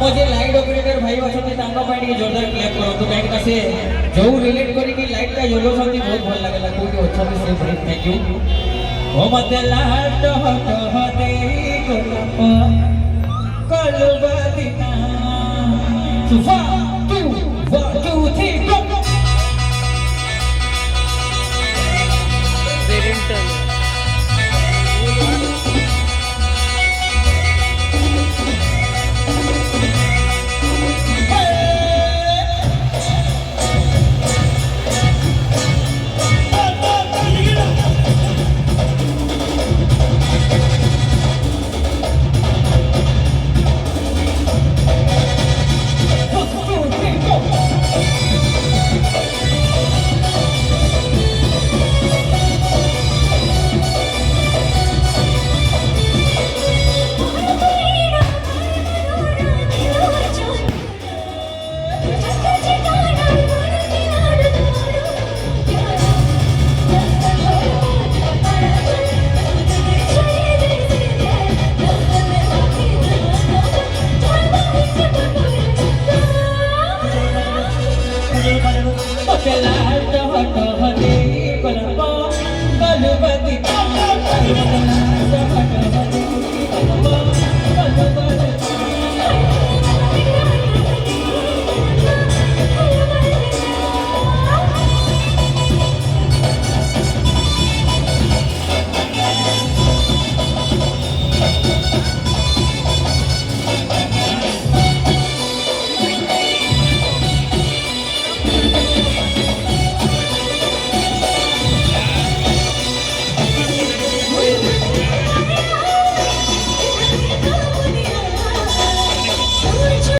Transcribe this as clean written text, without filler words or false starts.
आम जे light operator भाई अछंती तांका पाई टिके जोरदार क्लैप करो तो काहे कसे जो रिलेट करी कि लाइट का जोलो संती बहुत भल लागला कोकी अछंती से भाई थैंक यू ओ मते लाट हो दे गोलाप कलबदिना सुफा तू 1 2 3 go They didn't tell.